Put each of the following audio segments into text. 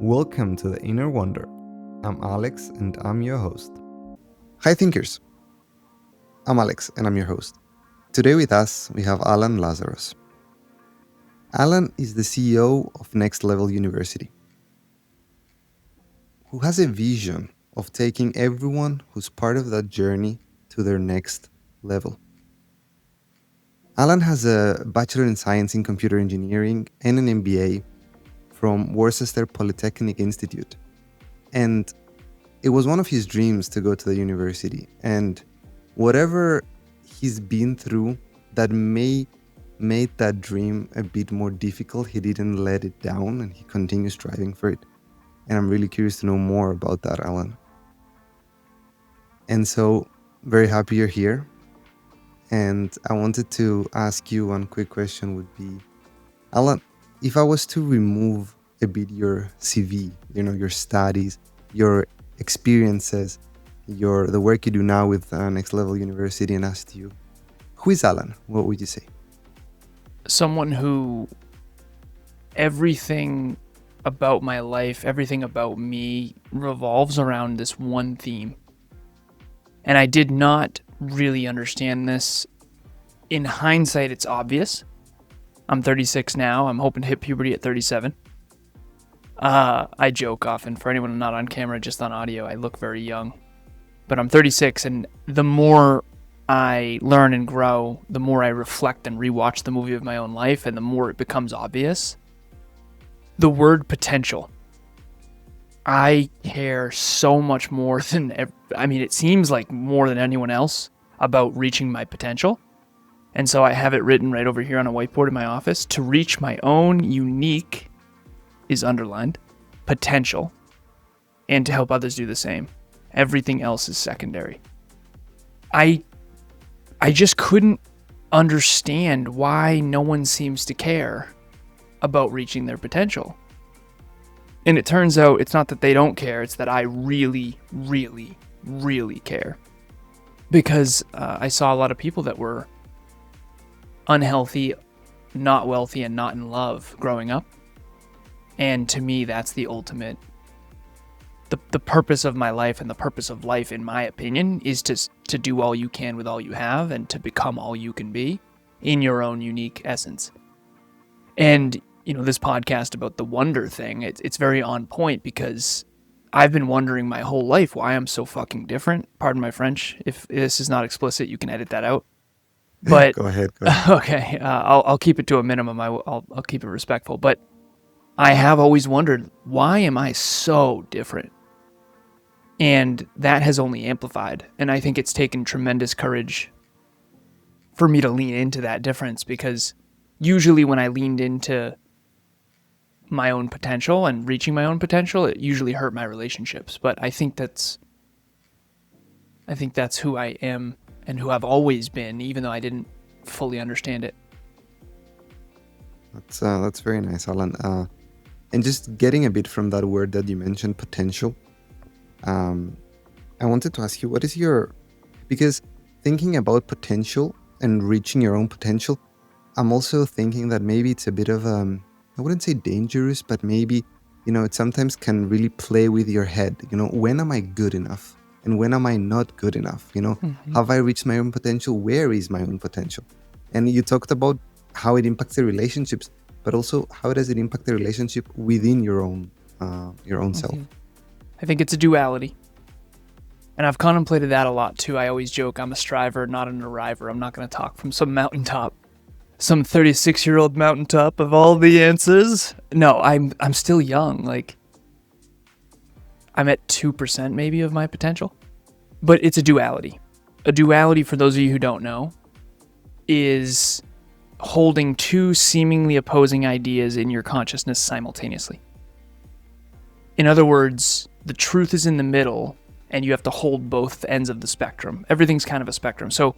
Welcome to The Inner Wonder. I'm Alex and I'm your host. Hi thinkers, I'm Alex and I'm your host. Today with us we have Alan Lazarus. Alan is the CEO of Next Level University, who has a vision of taking everyone who's part of that journey to their next level. Alan has a Bachelor in Science in Computer Engineering and an MBA from Worcester Polytechnic Institute. And it was one of his dreams to go to the university. And whatever he's been through that may made that dream a bit more difficult, he didn't let it down and he continues striving for it. And I'm really curious to know more about that, Alan. And so, very happy you're here. And I wanted to ask you one quick question would be, Alan, if I was to remove a bit your CV, your studies, your experiences, the work you do now with Next Level University and asked you, who is Alan? What would you say? Someone who everything about my life, everything about me revolves around this one theme. And I did not really understand this. In hindsight, it's obvious. I'm 36 now. I'm hoping to hit puberty at 37. I joke often, for anyone not on camera, just on audio, I look very young. But I'm 36, and the more I learn and grow, the more I reflect and rewatch the movie of my own life, and the more it becomes obvious. The word potential. I care so much more than, it seems like more than anyone else about reaching my potential. And so I have it written right over here on a whiteboard in my office. To reach my own unique, is underlined, potential, and to help others do the same. Everything else is secondary. I just couldn't understand why no one seems to care about reaching their potential. And it turns out it's not that they don't care, it's that I really, really, really care. Because I saw a lot of people that were unhealthy, not wealthy, and not in love growing up. And to me, that's the ultimate. The purpose of my life and the purpose of life, in my opinion, is to do all you can with all you have and to become all you can be in your own unique essence. And, this podcast about the wonder thing, it's very on point because I've been wondering my whole life why I'm so fucking different. Pardon my French. If this is not explicit, you can edit that out. But Go ahead. Okay, I'll keep it to a minimum. I'll keep it respectful. But I have always wondered, why am I so different? And that has only amplified. And I think it's taken tremendous courage for me to lean into that difference, because usually when I leaned into my own potential and reaching my own potential, it usually hurt my relationships. But I think that's who I am and who I've always been, even though I didn't fully understand it. That's very nice, Alan. And just getting a bit from that word that you mentioned, potential, I wanted to ask you, because thinking about potential and reaching your own potential, I'm also thinking that maybe it's a bit of, I wouldn't say dangerous, but maybe, it sometimes can really play with your head. When am I good enough? And when am I not good enough? Have I reached my own potential? Where is my own potential? And you talked about how it impacts the relationships, but also how does it impact the relationship within your own self? I think it's a duality. And I've contemplated that a lot too. I always joke I'm a striver, not an arriver. I'm not going to talk from some mountaintop, some 36-year-old mountaintop of all the answers. No, I'm still young. Like, I'm at 2% maybe of my potential. But it's a duality. A duality, for those of you who don't know, is holding two seemingly opposing ideas in your consciousness simultaneously. In other words, the truth is in the middle, and you have to hold both ends of the spectrum. Everything's kind of a spectrum. So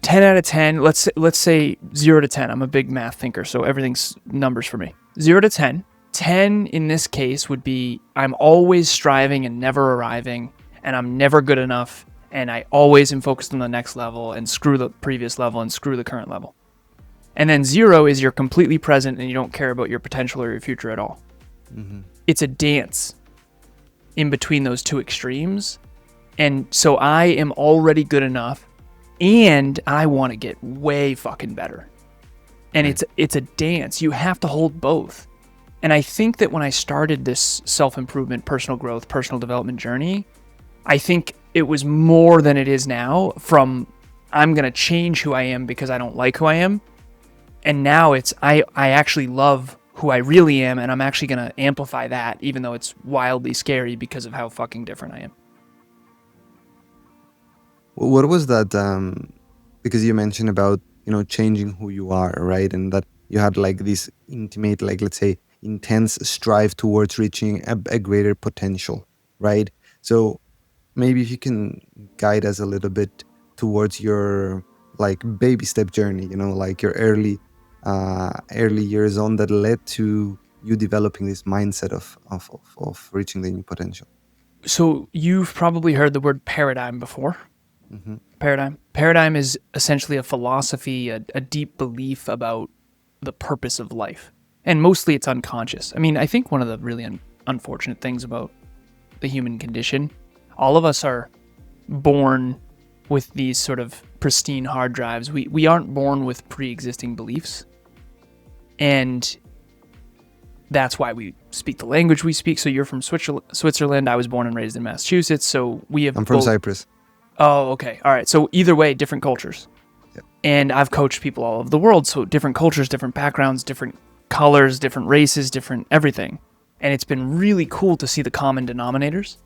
10 out of 10, let's say 0 to 10. I'm a big math thinker, so everything's numbers for me. 0 to 10. 10 in this case would be I'm always striving and never arriving, and I'm never good enough, and I always am focused on the next level and screw the previous level and screw the current level. And then 0 is you're completely present and you don't care about your potential or your future at all. It's a dance in between those two extremes. And so I am already good enough and I want to get way fucking better. And it's a dance. You have to hold both. And I think that when I started this self-improvement, personal growth, personal development journey, I think it was more than it is now from I'm going to change who I am because I don't like who I am. And now it's I actually love who I really am, and I'm actually going to amplify that, even though it's wildly scary because of how fucking different I am. What was that? Because you mentioned about changing who you are, right? And that you had like this intimate, like let's say, intense strive towards reaching a greater potential, right? So maybe if you can guide us a little bit towards your like baby step journey, like your early years on that led to you developing this mindset of reaching the new potential. So you've probably heard the word paradigm before. Hmm. Paradigm is essentially a philosophy, a deep belief about the purpose of life. And mostly it's unconscious. I mean, I think one of the really unfortunate things about the human condition, all of us are born with these sort of pristine hard drives. We aren't born with pre-existing beliefs. And that's why we speak the language we speak. So you're from Switzerland. I was born and raised in Massachusetts. So we have I'm from Cyprus. Oh, okay. All right. So either way, different cultures. Yep. And I've coached people all over the world. So different cultures, different backgrounds, different colors, different races, different everything. And it's been really cool to see the common denominators.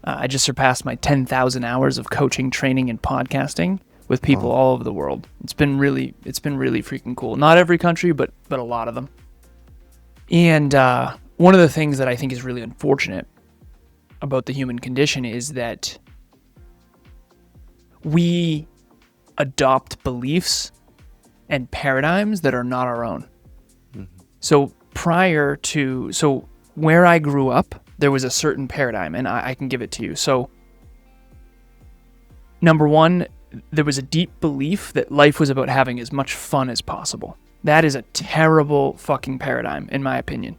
I just surpassed my 10,000 hours of coaching, training, and podcasting with people all over the world. It's been really freaking cool. Not every country, but a lot of them. And one of the things that I think is really unfortunate about the human condition is that we adopt beliefs and paradigms that are not our own. Mm-hmm. So where I grew up, there was a certain paradigm, and I can give it to you. So, number one, there was a deep belief that life was about having as much fun as possible. That is a terrible fucking paradigm, in my opinion.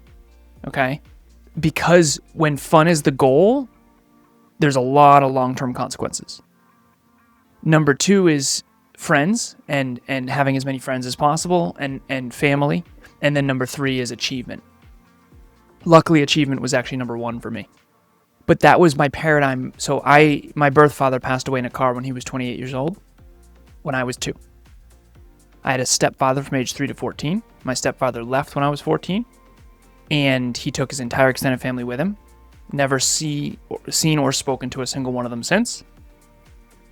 Okay? Because when fun is the goal, there's a lot of long-term consequences. Number two is friends and having as many friends as possible and family. And then number three is achievement. Luckily, achievement was actually number one for me. But that was my paradigm. So my birth father passed away in a car when he was 28 years old, when I was 2. I had a stepfather from age 3 to 14. My stepfather left when I was 14, and he took his entire extended family with him. Never seen or spoken to a single one of them since.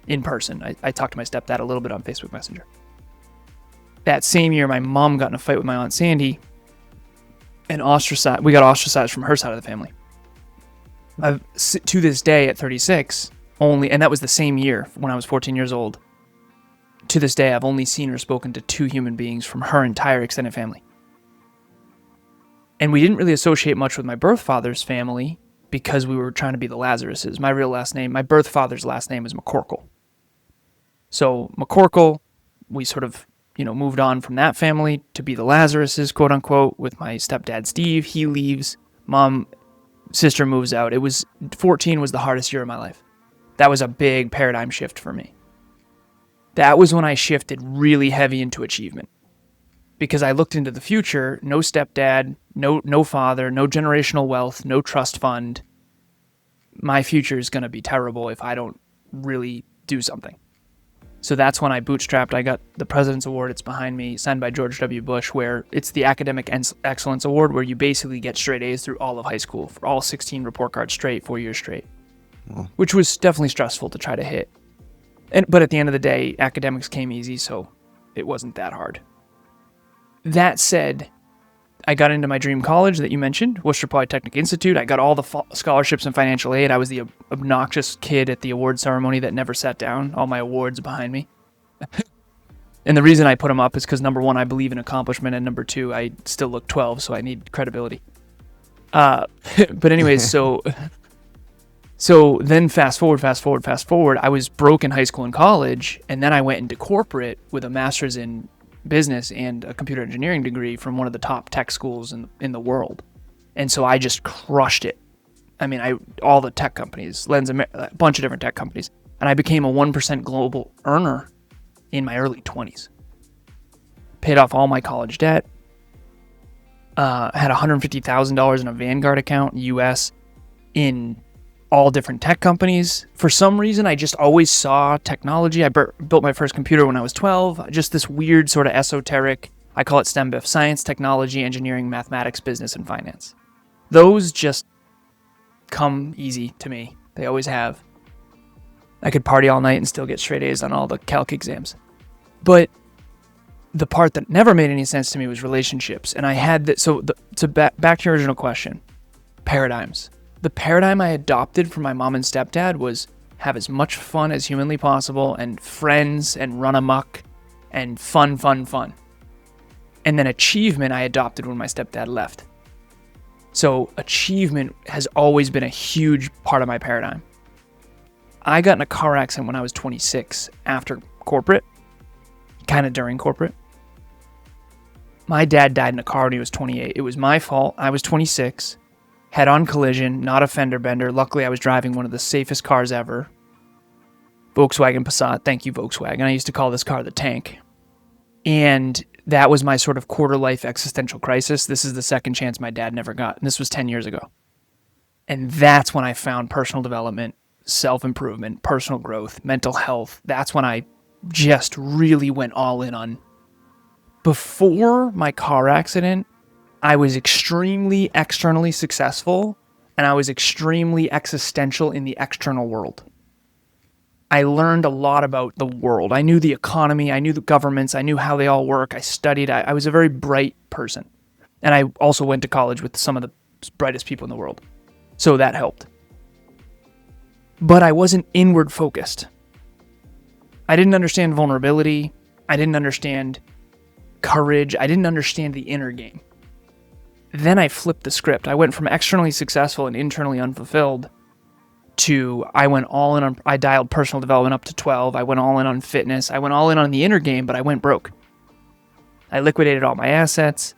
In person. I talked to my stepdad a little bit on Facebook Messenger. That same year, my mom got in a fight with my Aunt Sandy, and we got ostracized from her side of the family. To this day, at 36, and that was the same year when I was 14 years old. To this day, I've only seen or spoken to 2 human beings from her entire extended family. And we didn't really associate much with my birth father's family because we were trying to be the Lazaruses. My birth father's last name is McCorkle. So McCorkle, we sort of, moved on from that family to be the Lazaruses, quote unquote, with my stepdad Steve. He leaves, sister moves out. 14 was the hardest year of my life. That was a big paradigm shift for me. That was when I shifted really heavy into achievement. Because I looked into the future, no stepdad, no father, no generational wealth, no trust fund. My future is going to be terrible if I don't really do something. So that's when I bootstrapped. I got the President's Award. It's behind me, signed by George W. Bush, where it's the Academic Excellence Award, where you basically get straight A's through all of high school, for all 16 report cards straight, 4 years straight, which was definitely stressful to try to hit. But at the end of the day, academics came easy, so it wasn't that hard. That said, I got into my dream college that you mentioned, Worcester Polytechnic Institute. I got all the scholarships and financial aid. I was the obnoxious kid at the award ceremony that never sat down. All my awards behind me. And the reason I put them up is because, number one, I believe in accomplishment, and number two, I still look 12, so I need credibility. But anyways, so then fast forward, I was broke in high school and college, and then I went into corporate with a master's in business and a computer engineering degree from one of the top tech schools in the world. And so I just crushed it. I mean, all the tech companies, a bunch of different tech companies. And I became a 1% global earner in my early 20s. Paid off all my college debt. Had $150,000 in a Vanguard account, US, in all different tech companies. For some reason, I just always saw technology. I built my first computer when I was 12. Just this weird sort of esoteric, I call it STEM-BIF, science, technology, engineering, mathematics, business, and finance. Those just come easy to me. They always have. I could party all night and still get straight A's on all the calc exams. But the part that never made any sense to me was relationships. And I had that. So back to your original question, paradigms. The paradigm I adopted from my mom and stepdad was have as much fun as humanly possible and friends and run amok and fun. And then achievement I adopted when my stepdad left. So achievement has always been a huge part of my paradigm. I got in a car accident when I was 26 after corporate, kind of during corporate. My dad died in a car when he was 28. It was my fault. I was 26. Head-on collision, not a fender bender. Luckily, I was driving one of the safest cars ever. Volkswagen Passat. Thank you, Volkswagen. I used to call this car the tank. And that was my sort of quarter-life existential crisis. This is the second chance my dad never got. And this was 10 years ago. And that's when I found personal development, self-improvement, personal growth, mental health. That's when I just really went all in on. Before my car accident, I was extremely externally successful, and I was extremely existential in the external world. I learned a lot about the world. I knew the economy, I knew the governments, I knew how they all work. I studied, I was a very bright person. And I also went to college with some of the brightest people in the world. So that helped. But I wasn't inward focused. I didn't understand vulnerability. I didn't understand courage. I didn't understand the inner game. Then I flipped the script. I went from externally successful and internally unfulfilled to I went all in on, I dialed personal development up to 12. I went all in on fitness. I went all in on the inner game, but I went broke. I liquidated all my assets.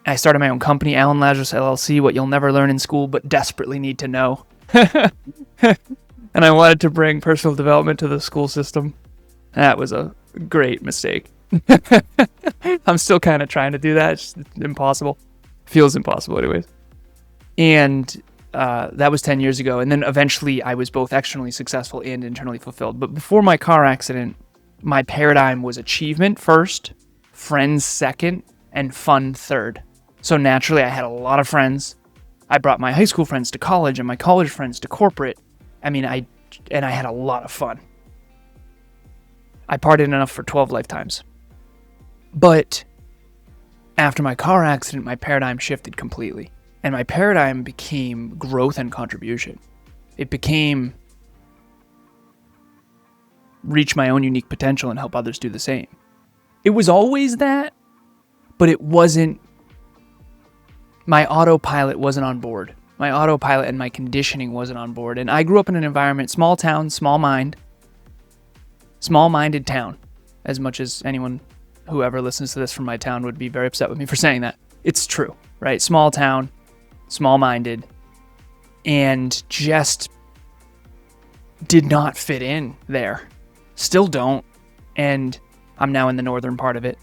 I started my own company, Alan Lazarus LLC, what you'll never learn in school, but desperately need to know. And I wanted to bring personal development to the school system. That was a great mistake. I'm still kind of trying to do that. It's impossible. Feels impossible anyways. And that was 10 years ago. And then eventually I was both externally successful and internally fulfilled. But before my car accident, my paradigm was achievement first, friends second, and fun third. So naturally I had a lot of friends. I brought my high school friends to college and my college friends to corporate. I mean, I had a lot of fun. I partied enough for 12 lifetimes. But after my car accident, my paradigm shifted completely. And my paradigm became growth and contribution. It became reach my own unique potential and help others do the same. It was always that, but it wasn't, my autopilot wasn't on board. My autopilot and my conditioning wasn't on board. And I grew up in an environment, small town, small-minded town, as much as anyone whoever listens to this from my town would be very upset with me for saying that. It's true, right? Small town, small-minded, and just did not fit in there. Still don't. And I'm now in the northern part of it.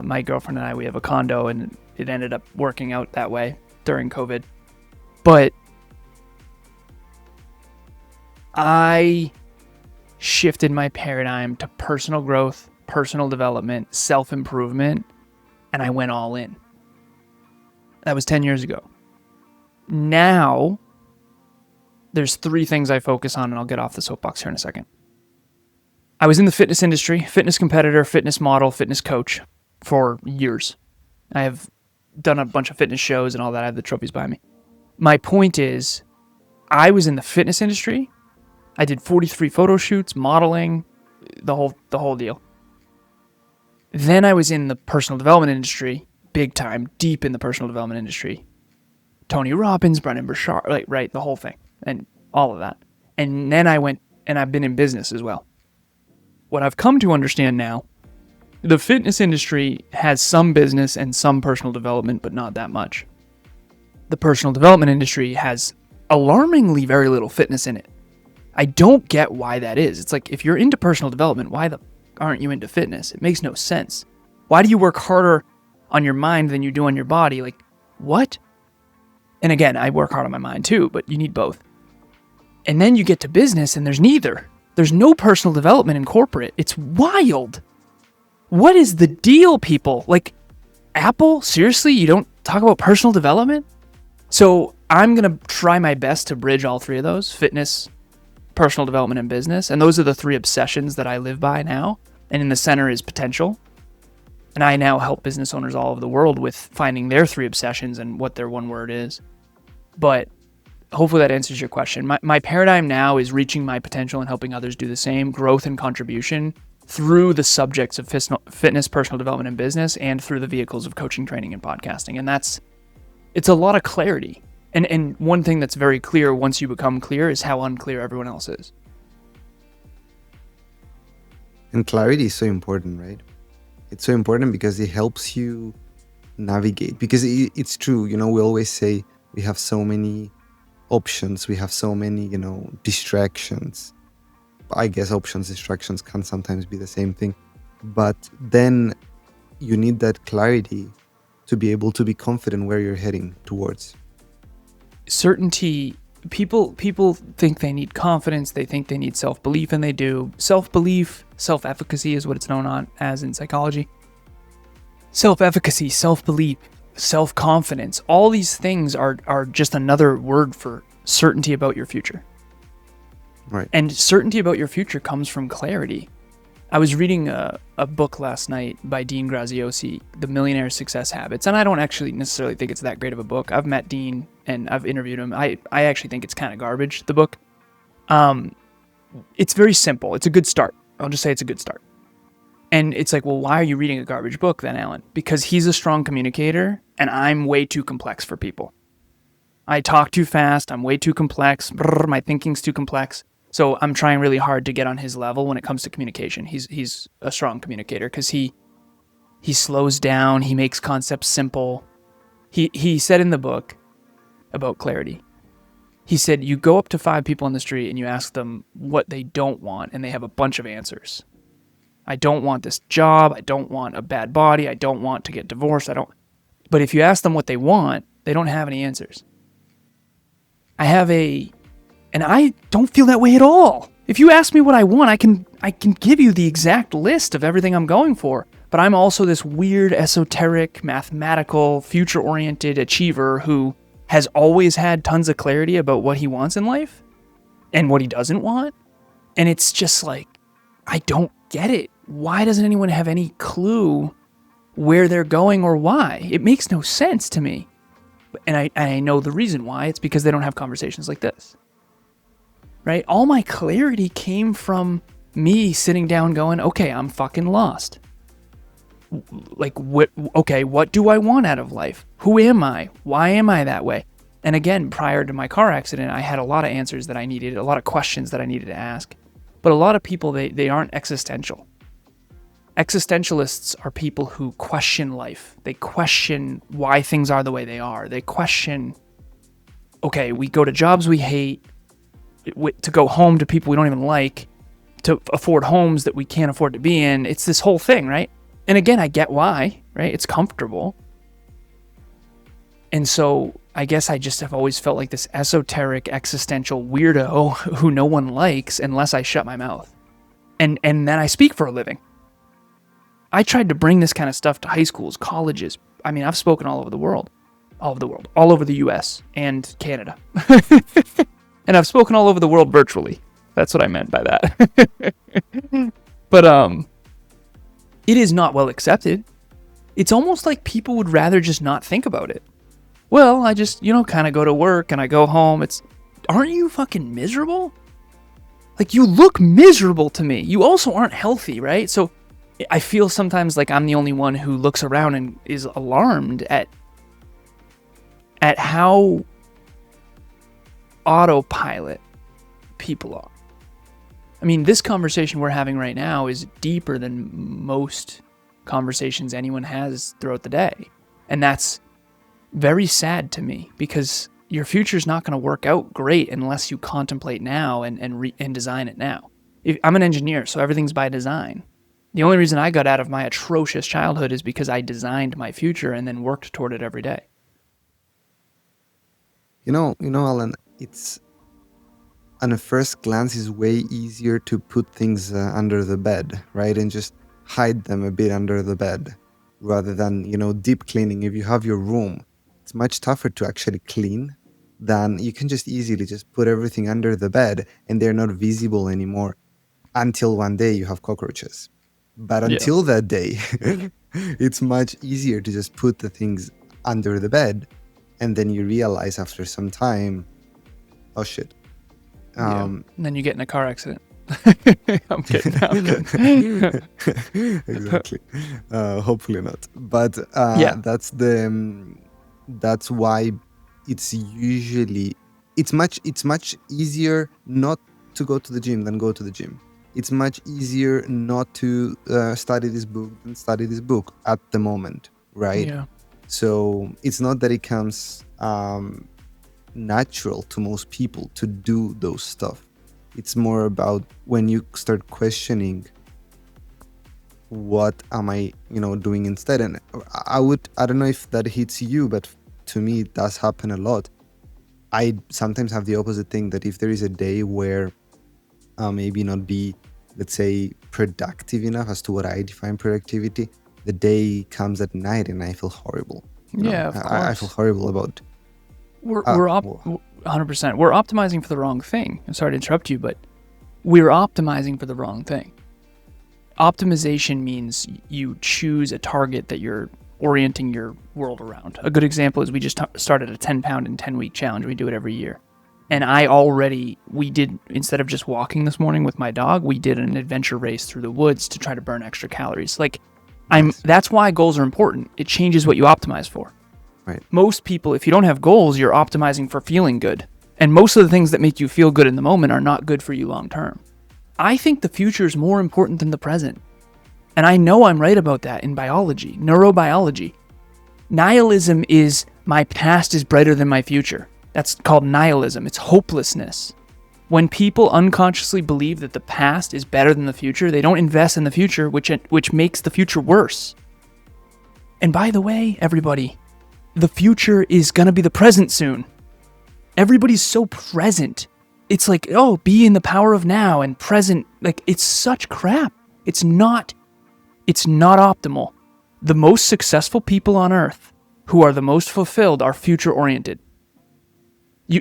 My girlfriend and I, we have a condo, and it ended up working out that way during COVID. But I shifted my paradigm to personal growth, personal development, self-improvement, and I went all in. That was 10 years ago. Now, there's 3 things I focus on, and I'll get off the soapbox here in a second. I was in the fitness industry, fitness competitor, fitness model, fitness coach for years. I have done a bunch of fitness shows and all that. I have the trophies behind me. My point is, I was in the fitness industry. I did 43 photo shoots, modeling, the whole deal. Then I was in the personal development industry, big time, deep in the personal development industry. Tony Robbins, Brendan Burchard, right, the whole thing, and all of that. And then I went, and I've been in business as well. What I've come to understand now, the fitness industry has some business and some personal development, but not that much. the personal development industry has alarmingly very little fitness in it. I don't get why that is. It's like, if you're into personal development, why the aren't you into fitness? It makes no sense. Why do you work harder on your mind than you do on your body? Like, what? And again, I work hard on my mind too, but you need both. And then you get to business and there's neither. There's no personal development in corporate. It's wild. What is the deal, people? Like, Apple? Seriously? You don't talk about personal development? So I'm going to try my best to bridge all three of those: fitness, personal development, and business. And those are the three obsessions that I live by now. And in the center is potential. And I now help business owners all over the world with finding their three obsessions and what their one word is. But hopefully that answers your question. My paradigm now is reaching my potential and helping others do the same, growth and contribution, through the subjects of fitness, personal development, and business, and through the vehicles of coaching, training, and podcasting. And it's a lot of clarity. And one thing that's very clear once you become clear is how unclear everyone else is. And clarity is so important, right? It's so important because it helps you navigate. Because it's true, we always say we have so many options, we have so many, distractions. I guess options, distractions can sometimes be the same thing. But then you need that clarity to be able to be confident where you're heading towards. Certainty. People think they need confidence, they think they need self-belief, and they do. Self-belief, self-efficacy is what it's known on as in psychology. Self-efficacy, self-belief, self-confidence, all these things are just another word for certainty about your future. Right. And certainty about your future comes from clarity. I was reading a book last night by Dean Graziosi, The Millionaire Success Habits, and I don't actually necessarily think it's that great of a book. I've met Dean and I've interviewed him. I actually think it's kind of garbage, the book. It's very simple. It's a good start. I'll just say it's a good start. And it's like, well, why are you reading a garbage book then, Alan? Because he's a strong communicator and I'm way too complex for people. I talk too fast. I'm way too complex. My thinking's too complex. So I'm trying really hard to get on his level when it comes to communication. He's a strong communicator because he slows down. He makes concepts simple. He said in the book about clarity, he said, you go up to 5 people on the street and you ask them what they don't want, and they have a bunch of answers. I don't want this job. I don't want a bad body. I don't want to get divorced. But if you ask them what they want, they don't have any answers. And I don't feel that way at all. If you ask me what I want, I can give you the exact list of everything I'm going for. But I'm also this weird, esoteric, mathematical, future-oriented achiever who has always had tons of clarity about what he wants in life and what he doesn't want. And it's just like, I don't get it. Why doesn't anyone have any clue where they're going or why? It makes no sense to me. And I know the reason why. It's because they don't have conversations like this. Right? All my clarity came from me sitting down going, okay, I'm fucking lost. Like, what do I want out of life? Who am I? Why am I that way? And again, prior to my car accident, I had a lot of answers that I needed, a lot of questions that I needed to ask. But a lot of people, they aren't existential. Existentialists are people who question life. They question why things are the way they are. They question, okay, we go to jobs we hate, to go home to people we don't even like, to afford homes that we can't afford to be in. It's this whole thing, right? And again, I get why, right? It's comfortable. And so I guess I just have always felt like this esoteric, existential weirdo who no one likes unless I shut my mouth. And then I speak for a living. I tried to bring this kind of stuff to high schools, colleges. I mean, I've spoken all over the world, all over the US and Canada. And I've spoken all over the world virtually. That's what I meant by that. But it is not well accepted. It's almost like people would rather just not think about it. Well, I just, kind of go to work and I go home. Aren't you fucking miserable? Like, you look miserable to me. You also aren't healthy, right? So I feel sometimes like I'm the only one who looks around and is alarmed at how autopilot people are. I mean, this conversation we're having right now is deeper than most conversations anyone has throughout the day. And that's very sad to me, because your future's not going to work out great unless you contemplate now and design it now. I'm an engineer, so everything's by design. The only reason I got out of my atrocious childhood is because I designed my future and then worked toward it every day. Alan, it's on a first glance is way easier to put things under the bed, right? And just hide them a bit under the bed rather than, deep cleaning. If you have your room, it's much tougher to actually clean than you can just easily just put everything under the bed and they're not visible anymore until one day you have cockroaches. But until that day, it's much easier to just put the things under the bed. And then you realize after some time, oh shit. And then you get in a car accident. I'm kidding. Exactly. Hopefully not. But that's why it's much easier not to go to the gym than go to the gym. It's much easier not to study this book than study this book at the moment, right? Yeah. So it's not that it comes natural to most people to do those stuff. It's more about when you start questioning, what am I, doing instead? And I don't know if that hits you, but to me, it does happen a lot. I sometimes have the opposite thing, that if there is a day where maybe not be, let's say, productive enough as to what I define productivity, the day comes at night and I feel horrible. Of course. I feel horrible about. We're 100%. We're optimizing for the wrong thing. I'm sorry to interrupt you, but we're optimizing for the wrong thing. Optimization means you choose a target that you're orienting your world around. A good example is we just started a 10-pound and 10-week challenge. We do it every year. And we did, instead of just walking this morning with my dog, we did an adventure race through the woods to try to burn extra calories. That's why goals are important. It changes what you optimize for. Right. Most people, if you don't have goals, you're optimizing for feeling good. And most of the things that make you feel good in the moment are not good for you long term. I think the future is more important than the present. And I know I'm right about that in biology, neurobiology. Nihilism is my past is brighter than my future. That's called nihilism. It's hopelessness. When people unconsciously believe that the past is better than the future, they don't invest in the future, which makes the future worse. And by the way, everybody, the future is going to be the present soon. Everybody's so present. It's like, be in the power of now and present. It's such crap. It's not optimal. The most successful people on earth who are the most fulfilled are future-oriented.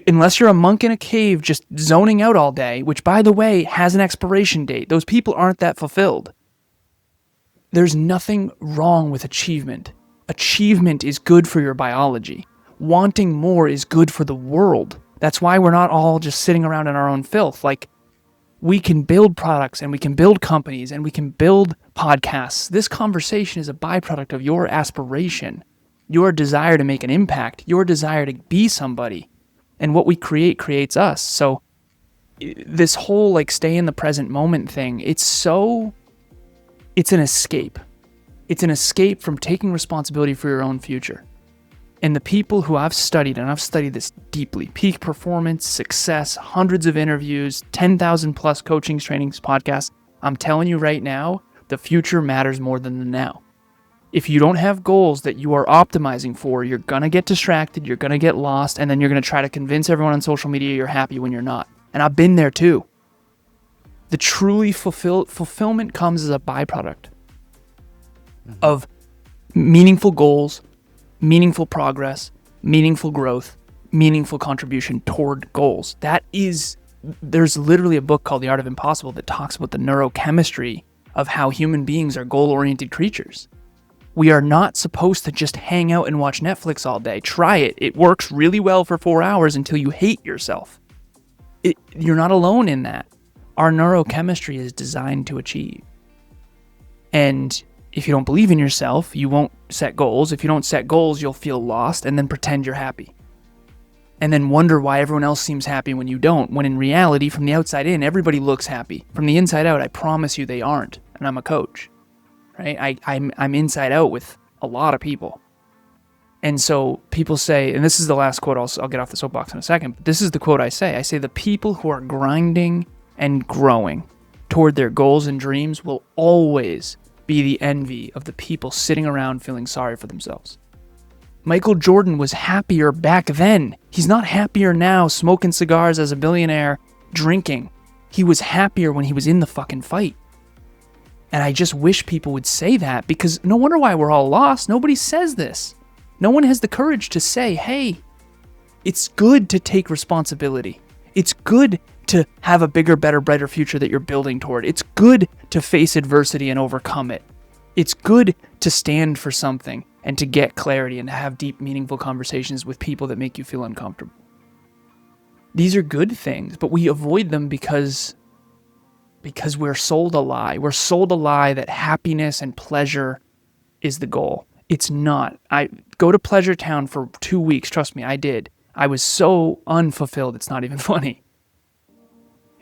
Unless you're a monk in a cave just zoning out all day, which, by the way, has an expiration date, those people aren't that fulfilled. There's nothing wrong with achievement. Achievement is good for your biology. Wanting more is good for the world. That's why we're not all just sitting around in our own filth. We can build products and we can build companies and we can build podcasts. This conversation is a byproduct of your aspiration, your desire to make an impact, your desire to be somebody. And what we create creates us. So this whole stay in the present moment thing, it's an escape. It's an escape from taking responsibility for your own future. And the people who I've studied, and I've studied this deeply, peak performance, success, hundreds of interviews, 10,000 plus coachings, trainings, podcasts, I'm telling you right now, the future matters more than the now. If you don't have goals that you are optimizing for, you're going to get distracted, you're going to get lost, and then you're going to try to convince everyone on social media you're happy when you're not. And I've been there too. The truly fulfillment comes as a byproduct of meaningful goals, meaningful progress, meaningful growth, meaningful contribution toward goals. There's literally a book called The Art of Impossible that talks about the neurochemistry of how human beings are goal-oriented creatures. We are not supposed to just hang out and watch Netflix all day. Try it. It works really well for 4 hours until you hate yourself. You're not alone in that. Our neurochemistry is designed to achieve. And if you don't believe in yourself, you won't set goals. If you don't set goals, you'll feel lost and then pretend you're happy. And then wonder why everyone else seems happy when you don't, when in reality, from the outside in, everybody looks happy. From the inside out, I promise you they aren't. And I'm a coach. Right? I'm inside out with a lot of people. And so people say, and this is the last quote, I'll get off the soapbox in a second, but this is the quote I say. I say the people who are grinding and growing toward their goals and dreams will always be the envy of the people sitting around feeling sorry for themselves. Michael Jordan was happier back then. He's not happier now smoking cigars as a billionaire, drinking. He was happier when he was in the fucking fight. And I just wish people would say that, because no wonder why we're all lost. Nobody says this. No one has the courage to say, hey, it's good to take responsibility. It's good to have a bigger, better, brighter future that you're building toward. It's good to face adversity and overcome it. It's good to stand for something and to get clarity and to have deep, meaningful conversations with people that make you feel uncomfortable. These are good things, but we avoid them because we're sold a lie. We're sold a lie that happiness and pleasure is the goal. It's not. I go to Pleasure Town for 2 weeks. Trust me, I did. I was so unfulfilled, it's not even funny.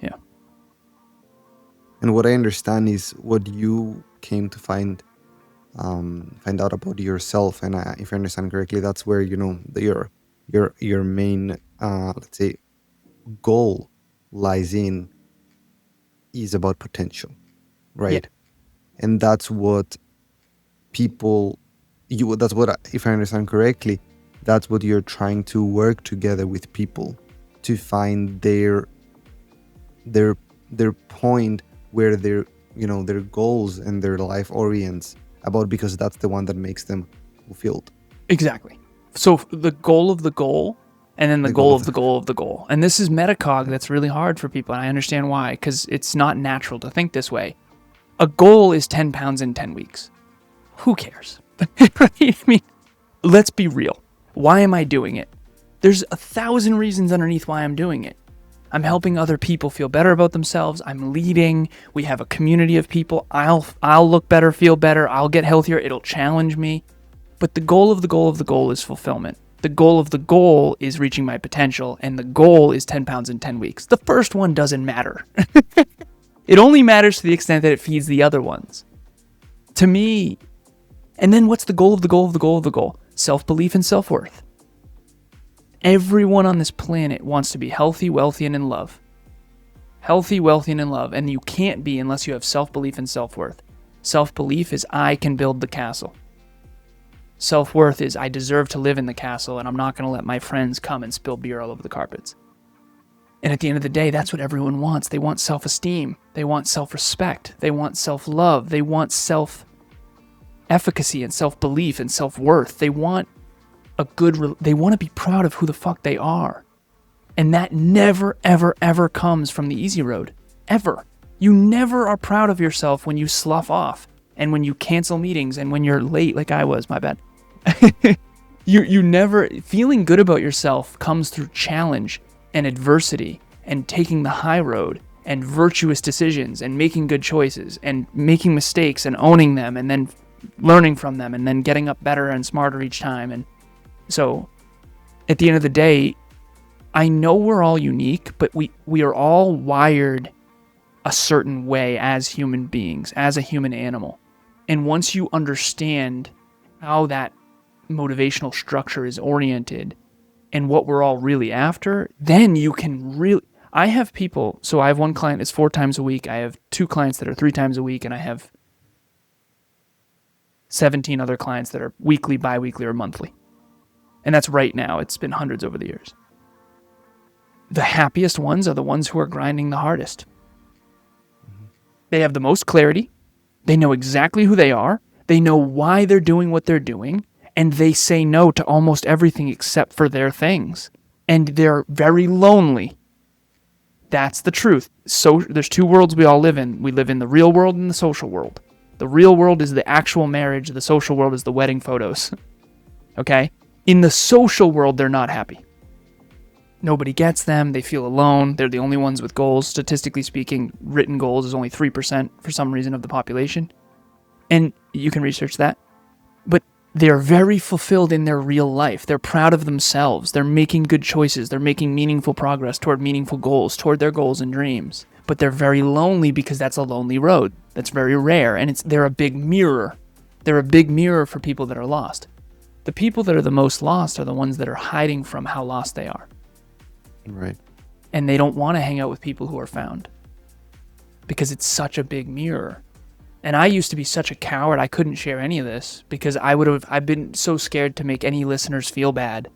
Yeah. And what I understand is what you came to find out about yourself. And if I understand correctly, that's where, your main, let's say, goal lies in, is about potential, right? Yeah. And that's what if I understand correctly, that's what you're trying to work together with people to find their point where their goals and their life orients about, because that's the one that makes them fulfilled. Exactly. So the goal of the goal, and then the goal of the goal of the goal. And this is metacog that's really hard for people, and I understand why, because it's not natural to think this way. A goal is 10 pounds in 10 weeks. Who cares? Right? I mean, let's be real. Why am I doing it? There's 1,000 reasons underneath why I'm doing it. I'm helping other people feel better about themselves. I'm leading. We have a community of people. I'll look better, feel better. I'll get healthier. It'll challenge me. But the goal of the goal of the goal is fulfillment. The goal of the goal is reaching my potential, and the goal is 10 pounds in 10 weeks. The first one doesn't matter. It only matters to the extent that it feeds the other ones. To me, and then what's the goal of the goal of the goal of the goal? Self-belief and self-worth. Everyone on this planet wants to be healthy, wealthy, and in love. Healthy, wealthy, and in love. And you can't be unless you have self-belief and self-worth. Self-belief is I can build the castle. Self-worth is I deserve to live in the castle, and I'm not going to let my friends come and spill beer all over the carpets. And at the end of the day, that's what everyone wants. They want self-esteem. They want self-respect. They want self-love. They want self-efficacy and self-belief and self-worth. They want they want to be proud of who the fuck they are. And that never, ever, ever comes from the easy road. Ever. You never are proud of yourself when you slough off and when you cancel meetings and when you're late like I was, my bad. You never, feeling good about yourself comes through challenge and adversity and taking the high road and virtuous decisions and making good choices and making mistakes and owning them and then learning from them and then getting up better and smarter each time. And so at the end of the day, I know we're all unique, but we are all wired a certain way as human beings, as a human animal. And once you understand how that motivational structure is oriented and what we're all really after, then you can really... I have people, so I have one client that's 4 times a week, I have 2 clients that are 3 times a week, and I have 17 other clients that are weekly, bi-weekly, or monthly. And that's right now. It's been hundreds over the years. The happiest ones are the ones who are grinding the hardest. They have the most clarity. They know exactly who they are. They know why they're doing what they're doing. And they say no to almost everything except for their things. And they're very lonely. That's the truth. So there's 2 worlds we all live in. We live in the real world and the social world. The real world is the actual marriage. The social world is the wedding photos. Okay? In the social world, they're not happy. Nobody gets them. They feel alone. They're the only ones with goals. Statistically speaking, written goals is only 3% for some reason of the population. And you can research that. But they're very fulfilled in their real life. They're proud of themselves. They're making good choices. They're making meaningful progress toward meaningful goals, toward their goals and dreams. But they're very lonely because that's a lonely road. That's very rare. And they're a big mirror. They're a big mirror for people that are lost. The people that are the most lost are the ones that are hiding from how lost they are. Right. And they don't want to hang out with people who are found because it's such a big mirror. And I used to be such a coward. I couldn't share any of this because I've been so scared to make any listeners feel bad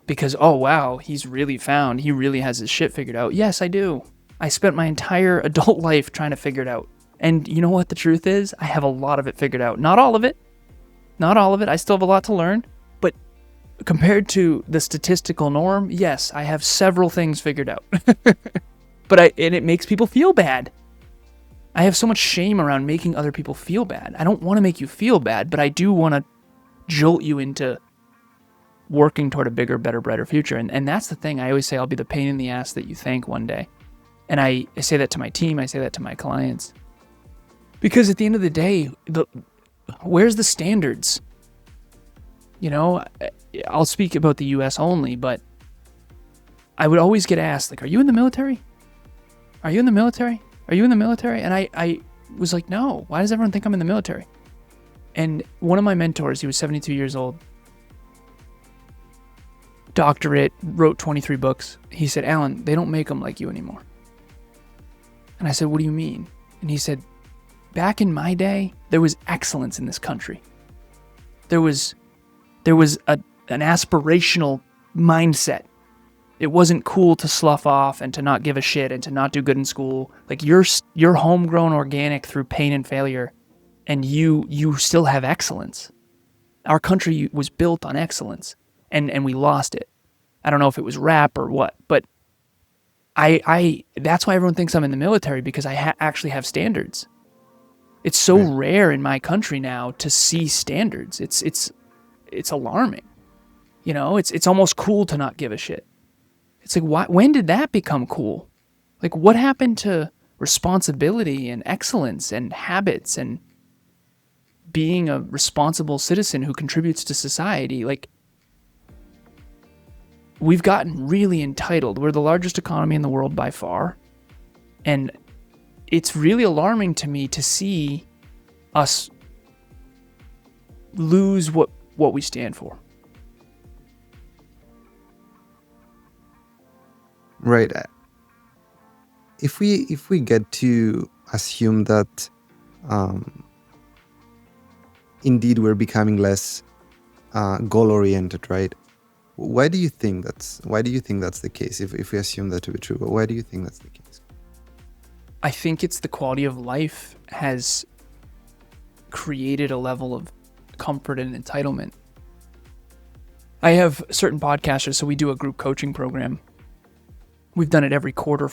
because, oh, wow, he's really found. He really has his shit figured out. Yes, I do. I spent my entire adult life trying to figure it out. And you know what the truth is? I have a lot of it figured out. Not all of it. Not all of it. I still have a lot to learn. But compared to the statistical norm, yes, I have several things figured out. And it makes people feel bad. I have so much shame around making other people feel bad. I don't want to make you feel bad, but I do want to jolt you into working toward a bigger, better, brighter future. And that's the thing. I always say I'll be the pain in the ass that you thank one day. And I say that to my team. I say that to my clients. Because at the end of the day, where's the standards? You know, I'll speak about the U.S. only, but I would always get asked, like, are you in the military? Are you in the military? Are you in the military? And I was like, no. Why does everyone think I'm in the military? And one of my mentors, he was 72 years old, doctorate, wrote 23 books. He said, Alan, they don't make them like you anymore. And I said, what do you mean? And he said, back in my day, there was excellence in this country. There was an aspirational mindset. It wasn't cool to slough off and to not give a shit and to not do good in school. Like you're homegrown organic through pain and failure, and you still have excellence. Our country was built on excellence, and we lost it. I don't know if it was rap or what, but I that's why everyone thinks I'm in the military, because I actually have standards. It's so rare in my country now to see standards. It's alarming. You know, it's almost cool to not give a shit. It's like, when did that become cool? Like, what happened to responsibility and excellence and habits and being a responsible citizen who contributes to society? Like, we've gotten really entitled. We're the largest economy in the world by far. And it's really alarming to me to see us lose what we stand for. Right. If we get to assume that indeed we're becoming less goal oriented, right? Why do you think that's the case? If we assume that to be true, but why do you think that's the case? I think it's the quality of life has created a level of comfort and entitlement. I have certain podcasters, so we do a group coaching program. We've done it every quarter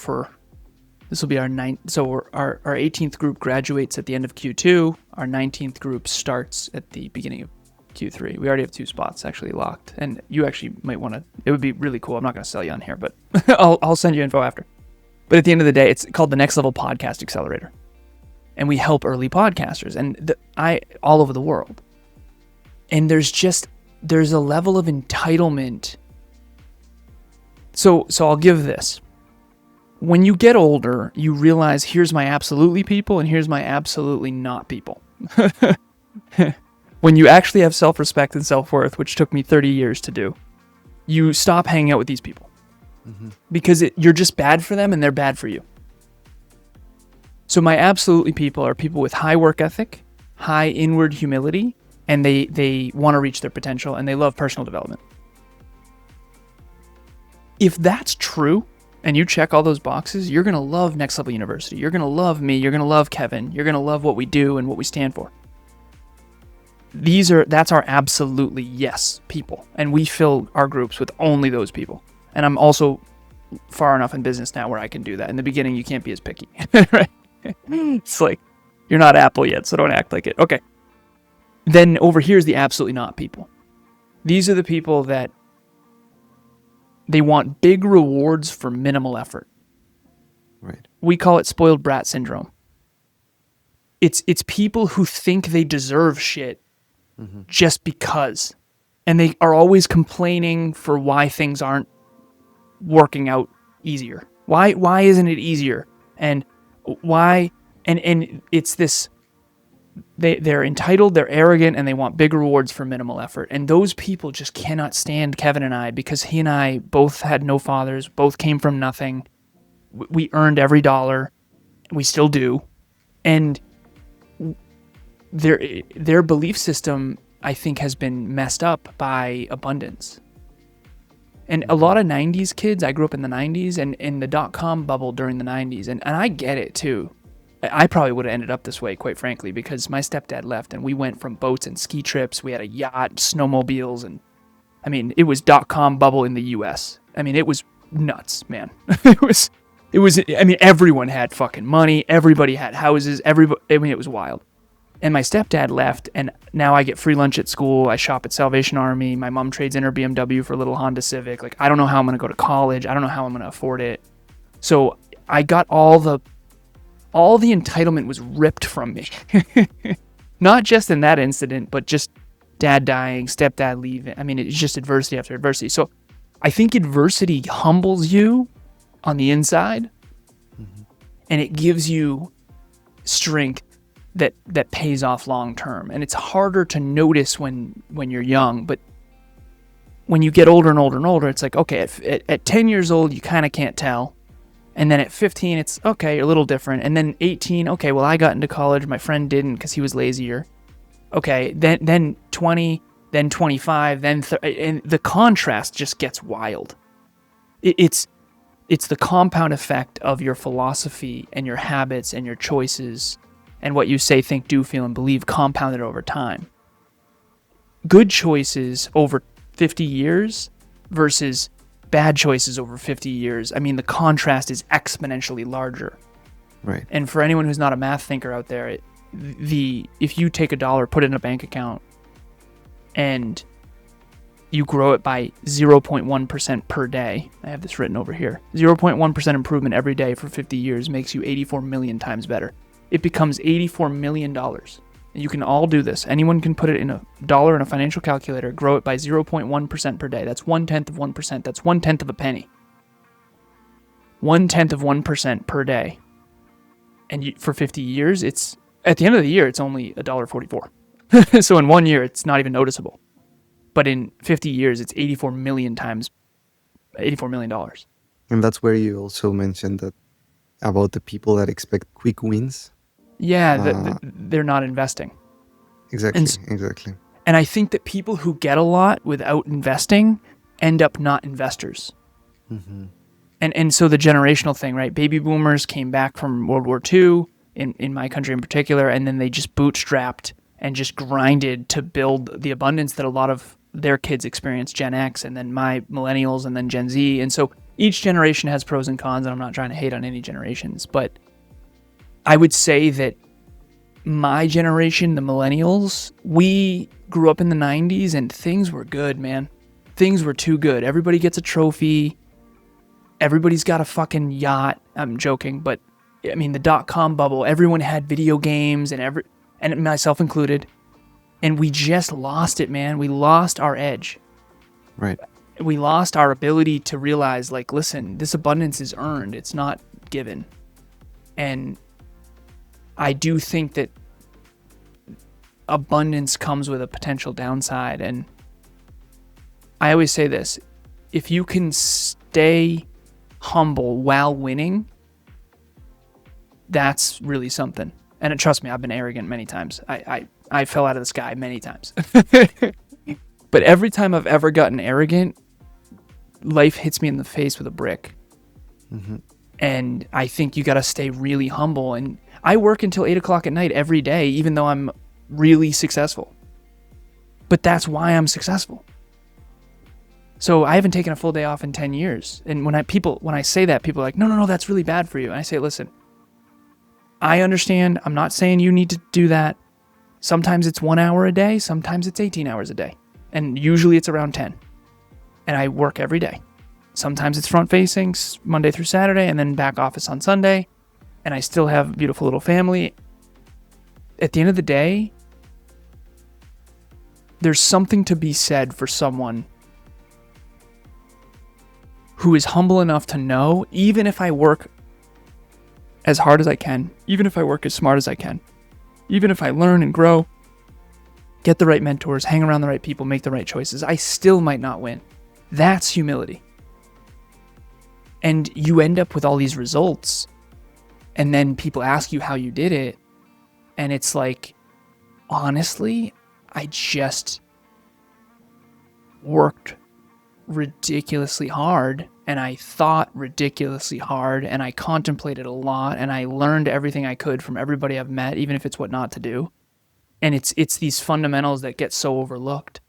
this will be our 9th. So our 18th group graduates at the end of Q2. Our 19th group starts at the beginning of Q3. We already have 2 spots actually locked. And you actually might want to, it would be really cool. I'm not going to sell you on here, but I'll send you info after. But at the end of the day, it's called the Next Level Podcast Accelerator. And we help early podcasters and all over the world. And there's a level of entitlement. So I'll give this. When you get older, you realize here's my absolutely people and here's my absolutely not people. When you actually have self-respect and self-worth, which took me 30 years to do, you stop hanging out with these people. Mm-hmm. Because you're just bad for them and they're bad for you. So my absolutely people are people with high work ethic, high inward humility, and they want to reach their potential and they love personal development. If that's true, and you check all those boxes, you're going to love Next Level University. You're going to love me. You're going to love Kevin. You're going to love what we do and what we stand for. That's our absolutely yes people. And we fill our groups with only those people. And I'm also far enough in business now where I can do that. In the beginning, you can't be as picky. Right? It's like, you're not Apple yet, so don't act like it. Okay. Then over here's the absolutely not people. These are the people that they want big rewards for minimal effort. Right. We call it spoiled brat syndrome. It's people who think they deserve shit just because. And they are always complaining for why things aren't working out easier. Why isn't it easier? And why and it's this they're entitled, they're arrogant, and they want big rewards for minimal effort. And those people just cannot stand Kevin and I, because he and I both had no fathers, both came from nothing. We earned every dollar. We still do. And their belief system, I think, has been messed up by abundance. And a lot of 90s kids, I grew up in the 90s and in the dot-com bubble during the 90s, and I get it too. I probably would have ended up this way, quite frankly, because my stepdad left and we went from boats and ski trips. We had a yacht, snowmobiles, and I mean, it was dot-com bubble in the US. I mean, it was nuts, man. it was, I mean, everyone had fucking money. Everybody had houses. I mean, it was wild. And my stepdad left, and now I get free lunch at school. I shop at Salvation Army. My mom trades in her BMW for a little Honda Civic. Like, I don't know how I'm going to go to college. I don't know how I'm going to afford it. So I got all the entitlement was ripped from me. Not just in that incident, but just dad dying, stepdad leaving. I mean, it's just adversity after adversity. So I think adversity humbles you on the inside, and it gives you strength that pays off long term. And it's harder to notice when you're young, but when you get older and older and older, it's like, okay, at 10 years old, you kind of can't tell. And then at 15, it's okay, you're a little different. And then 18, okay, well, I got into college. My friend didn't because he was lazier. Okay, then 20, then 25, then and the contrast just gets wild. It's the compound effect of your philosophy and your habits and your choices and what you say, think, do, feel, and believe compounded over time. Good choices over 50 years versus bad choices over 50 years. I mean, the contrast is exponentially larger. Right. And for anyone who's not a math thinker out there, if you take $1, put it in a bank account, and you grow it by 0.1% per day, I have this written over here, 0.1% improvement every day for 50 years makes you 84 million times better. It becomes $84 million. And you can all do this. Anyone can put it in a dollar in a financial calculator, grow it by 0.1% per day. That's 1/10 of 1%. That's 1/10 of a penny. 1/10 of 1% per day. And for 50 years, it's at the end of the year, it's only $1.44. So in 1 year, it's not even noticeable. But in 50 years, it's 84 million times, $84 million. And that's where you also mentioned that about the people that expect quick wins. Yeah, they're not investing. Exactly, exactly. And I think that people who get a lot without investing end up not investors. Mm-hmm. And so the generational thing, right? Baby boomers came back from World War II, in my country in particular, and then they just bootstrapped and just grinded to build the abundance that a lot of their kids experienced, Gen X, and then my millennials, and then Gen Z. And so each generation has pros and cons, and I'm not trying to hate on any generations, but I would say that my generation, the millennials, we grew up in the 90s and things were good, man. Things were too good. Everybody gets a trophy. Everybody's got a fucking yacht. I'm joking, but I mean, the dot-com bubble, everyone had video games and myself included. And we just lost it, man. We lost our edge. Right. We lost our ability to realize, like, listen, this abundance is earned. It's not given. And I do think that abundance comes with a potential downside. And I always say this, if you can stay humble while winning, that's really something. And trust me, I've been arrogant many times. I fell out of the sky many times. But every time I've ever gotten arrogant, life hits me in the face with a brick. Mm-hmm. And I think you got to stay really humble. And I work until 8 o'clock at night every day, even though I'm really successful. But that's why I'm successful. So I haven't taken a full day off in 10 years. And when I say that, people are like, no, that's really bad for you. And I say, listen, I understand. I'm not saying you need to do that. Sometimes it's 1 hour a day. Sometimes it's 18 hours a day. And usually it's around 10. And I work every day. Sometimes it's front facing, Monday through Saturday, and then back office on Sunday. And I still have a beautiful little family. At the end of the day, there's something to be said for someone who is humble enough to know, even if I work as hard as I can, even if I work as smart as I can, Even if I learn and grow, get the right mentors, hang around the right people, make the right choices, I still might not win. That's humility. And you end up with all these results, and then people ask you how you did it, and it's like, honestly, I just worked ridiculously hard, and I thought ridiculously hard, and I contemplated a lot, and I learned everything I could from everybody I've met, even if it's what not to do. And it's these fundamentals that get so overlooked,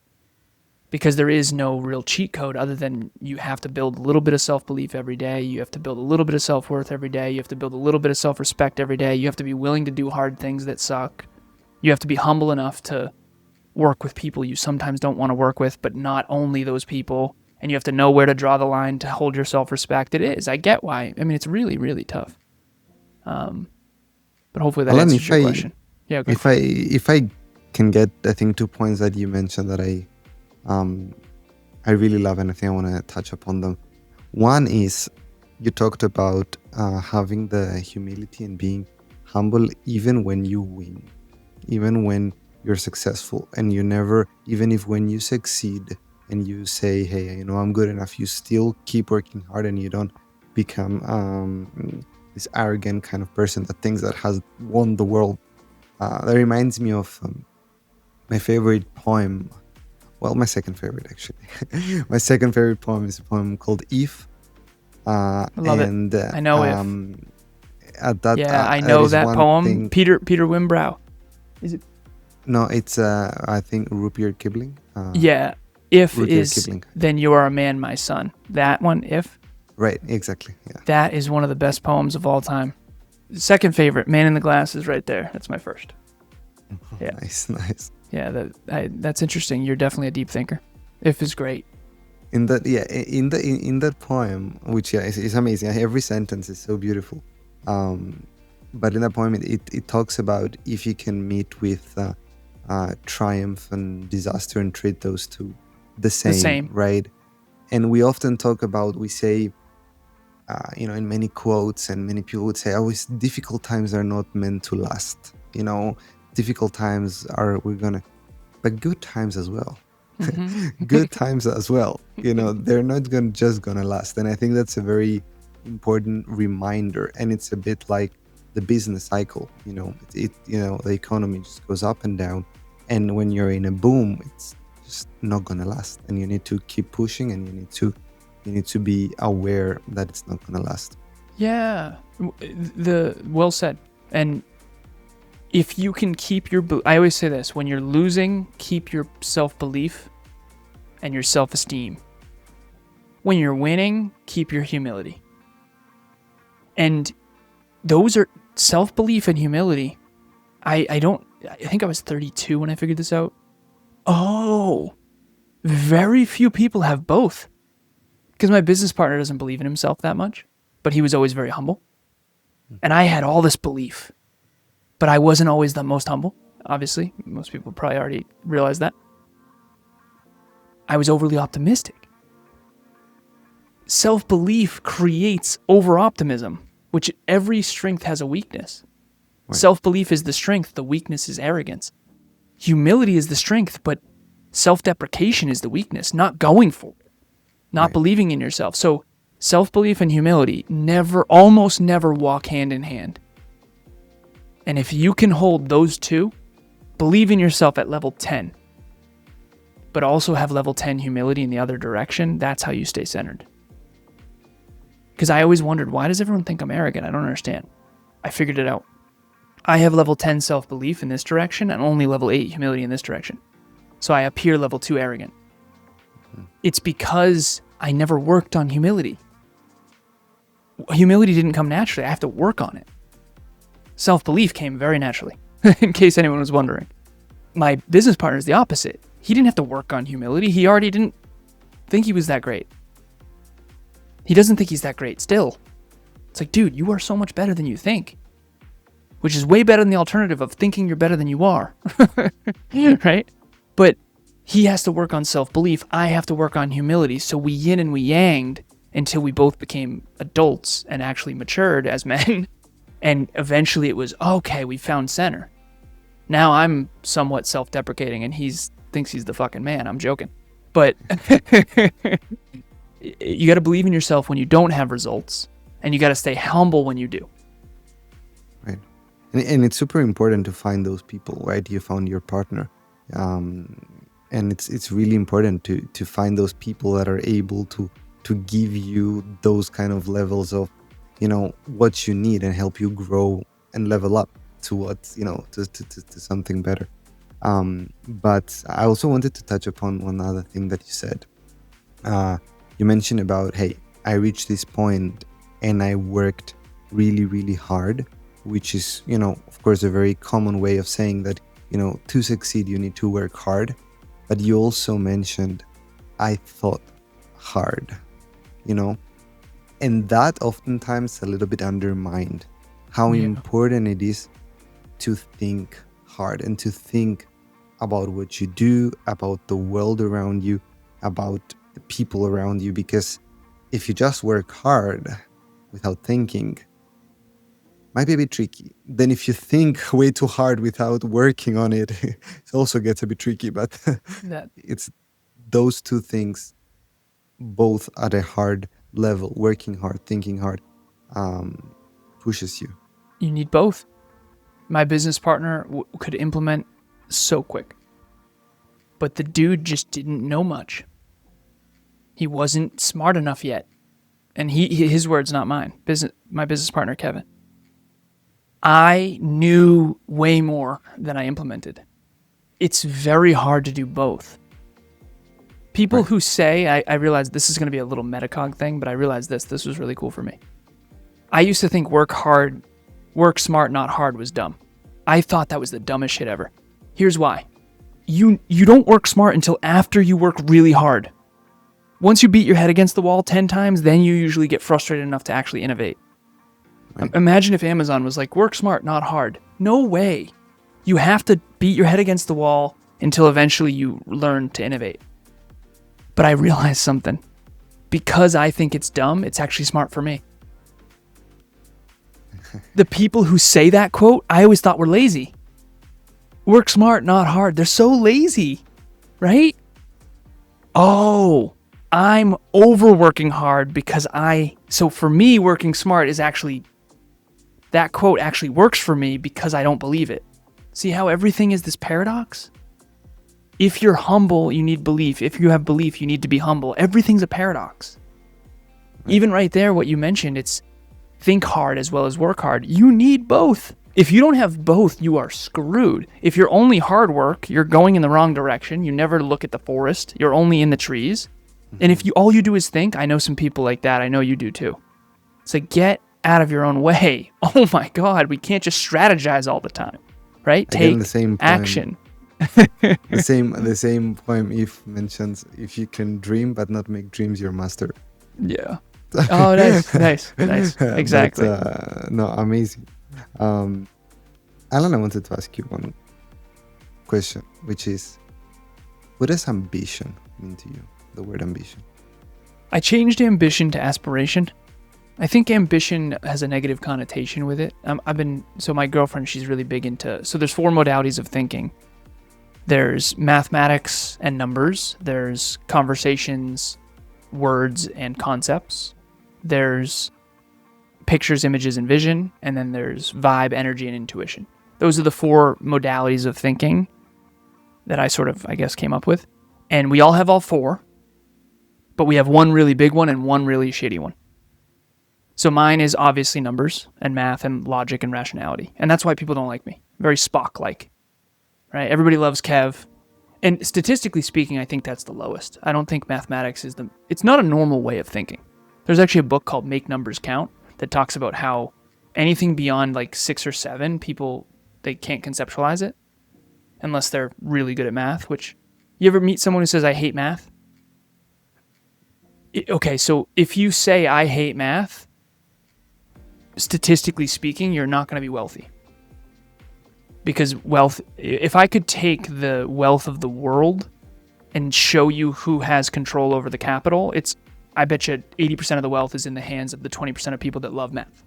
because there is no real cheat code other than you have to build a little bit of self-belief every day. You have to build a little bit of self-worth every day. You have to build a little bit of self-respect every day. You have to be willing to do hard things that suck. You have to be humble enough to work with people you sometimes don't want to work with, but not only those people. And you have to know where to draw the line to hold your self-respect. It is. I get why. I mean, it's really, really tough. But hopefully that Alan, answers your question. Yeah. If I can get, I think 2 points that you mentioned that I really love, and I think I want to touch upon them. One is, you talked about having the humility and being humble even when you win, even when you're successful, and you never, even if when you succeed and you say, hey, you know, I'm good enough, you still keep working hard, and you don't become this arrogant kind of person that thinks that has won the world. That reminds me of my favorite poem. Well, my second favorite, actually. My second favorite poem is a poem called If. I love it. I know At that, I know that poem. Thing, Peter Wimbrow. Is it? No, it's I think Rudyard Kipling. Yeah. If Rudyard is Kipling. Then you are a man, my son. That one, if. Right, exactly. Yeah. That is one of the best poems of all time. Second favorite, Man in the Glass, is right there. That's my first. Yeah. Nice. Yeah, that's interesting. You're definitely a deep thinker. If is great. In that poem, which is amazing. Every sentence is so beautiful. But in that poem, it talks about if you can meet with triumph and disaster and treat those two the same, right? And we often talk about, we say, in many quotes, and many people would say, always difficult times are not meant to last. Difficult times but good times as well. Mm-hmm. Good times as well. They're not just gonna last. And I think that's a very important reminder. And it's a bit like the business cycle. The economy just goes up and down. And when you're in a boom, it's just not gonna last. And you need to keep pushing, and you need to be aware that it's not gonna last. Yeah, well said. And if you can keep I always say this, when you're losing, keep your self-belief and your self-esteem. When you're winning, keep your humility. And those are self-belief and humility. I think I was 32 when I figured this out. Oh, very few people have both. Because my business partner doesn't believe in himself that much, but he was always very humble. And I had all this belief, but I wasn't always the most humble. Obviously, most people probably already realize that. I was overly optimistic. Self-belief creates over-optimism, which every strength has a weakness. Right. Self-belief is the strength, the weakness is arrogance. Humility is the strength, but self-deprecation is the weakness, not going for it, not believing in yourself. So self-belief and humility almost never walk hand in hand. And if you can hold those two, believe in yourself at level 10, but also have level 10 humility in the other direction, that's how you stay centered. Because I always wondered, why does everyone think I'm arrogant? I don't understand. I figured it out. I have level 10 self-belief in this direction and only level 8 humility in this direction. So I appear level 2 arrogant. It's because I never worked on humility. Humility didn't come naturally. I have to work on it. Self-belief came very naturally, in case anyone was wondering. My business partner is the opposite. He didn't have to work on humility. He already didn't think he was that great. He doesn't think he's that great still. It's like, dude, you are so much better than you think. Which is way better than the alternative of thinking you're better than you are. Right? But he has to work on self-belief. I have to work on humility. So we yin and we yanged until we both became adults and actually matured as men. And eventually it was, okay, we found center. Now I'm somewhat self-deprecating and thinks he's the fucking man. I'm joking. But you got to believe in yourself when you don't have results, and you got to stay humble when you do. Right. And it's super important to find those people, right? You found your partner. And it's really important to find those people that are able to give you those kind of levels of, what you need and help you grow and level up to what, to something better. But I also wanted to touch upon one other thing that you said. You mentioned about, hey, I reached this point and I worked really, really hard, which is, of course, a very common way of saying that, to succeed, you need to work hard. But you also mentioned, I thought hard, and that oftentimes a little bit undermined how important it is to think hard and to think about what you do, about the world around you, about the people around you. Because if you just work hard without thinking, might be a bit tricky. Then if you think way too hard without working on it, it also gets a bit tricky. But it's those two things, both at a hard level, working hard, thinking hard, pushes you. You need both. My business partner could implement so quick, but the dude just didn't know much. He wasn't smart enough yet. And his words, not mine. My business partner, Kevin. I knew way more than I implemented. It's very hard to do both. People who say, I realize this is going to be a little metacog thing, but I realized this was really cool for me. I used to think work smart, not hard was dumb. I thought that was the dumbest shit ever. Here's why. You don't work smart until after you work really hard. Once you beat your head against the wall 10 times, then you usually get frustrated enough to actually innovate. Right. Imagine if Amazon was like, work smart, not hard. No way. You have to beat your head against the wall until eventually you learn to innovate. But I realized something. Because I think it's dumb, it's actually smart for me. The people who say that quote, I always thought were lazy. Work smart, not hard. They're so lazy, right? Oh, I'm overworking hard because so for me, working smart is actually, that quote actually works for me because I don't believe it. See how everything is this paradox? If you're humble, you need belief. If you have belief, you need to be humble. Everything's a paradox. Right. Even right there, what you mentioned, it's think hard as well as work hard. You need both. If you don't have both, you are screwed. If you're only hard work, you're going in the wrong direction. You never look at the forest. You're only in the trees. Mm-hmm. And if all you do is think, I know some people like that. I know you do too. It's like, get out of your own way. Oh my God, we can't just strategize all the time, right? Again, take the same action. the same poem Eve mentions, if you can dream but not make dreams your master. Yeah. Oh, nice. Exactly. But, no, amazing. Alan, I wanted to ask you one question, which is, what does ambition mean to you? The word ambition. I changed ambition to aspiration. I think ambition has a negative connotation with it. So my girlfriend, she's really big into, so there's 4 modalities of thinking. There's mathematics and numbers. There's conversations, words, and concepts. There's pictures, images, and vision. And then there's vibe, energy, and intuition. Those are the 4 modalities of thinking that I sort of, I guess, came up with. And we all have all 4, but we have one really big one and one really shitty one. So mine is obviously numbers and math and logic and rationality. And that's why people don't like me. Very Spock-like. Right? Everybody loves Kev. And statistically speaking, I think that's the lowest. I don't think mathematics it's not a normal way of thinking. There's actually a book called Make Numbers Count that talks about how anything beyond like 6 or 7, people, they can't conceptualize it unless they're really good at math, which, you ever meet someone who says, I hate math? Okay, so if you say, I hate math, statistically speaking, you're not going to be wealthy. Because wealth, if I could take the wealth of the world and show you who has control over the capital, I bet you 80% of the wealth is in the hands of the 20% of people that love math.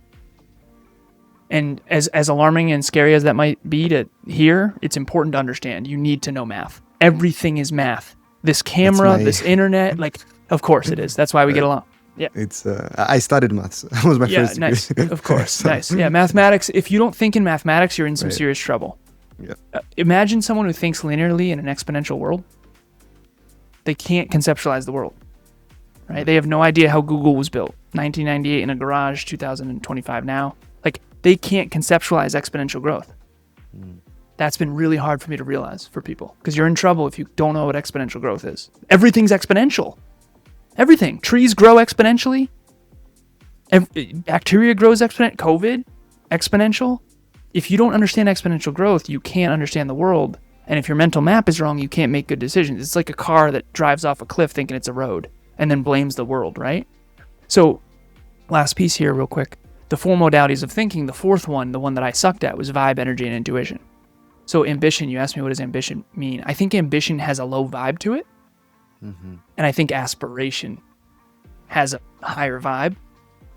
And as alarming and scary as that might be to hear, it's important to understand. You need to know math. Everything is math. This That's camera, my this internet, like, of course it is. That's why we get along. Yeah. it's I studied maths. That was my Yeah, first degree. nice. Of course, So- nice. Yeah, mathematics. If you don't think in mathematics, you're in some Right. serious trouble. Yeah. Imagine someone who thinks linearly in an exponential world. They can't conceptualize the world, right? They have no idea how Google was built. 1998 in a garage, 2025 now. Like, they can't conceptualize exponential growth. That's been really hard for me to realize for people, because you're in trouble if you don't know what exponential growth is. Everything's exponential. Everything. Trees grow exponentially. Bacteria grows exponentially. COVID, exponential. If you don't understand exponential growth, you can't understand the world. And if your mental map is wrong, you can't make good decisions. It's like a car that drives off a cliff thinking it's a road and then blames the world, right? So, last piece here real quick. The 4 modalities of thinking, the fourth one, the one that I sucked at, was vibe, energy, and intuition. So ambition, you asked me what does ambition mean? I think ambition has a low vibe to it. Mm-hmm. And I think aspiration has a higher vibe.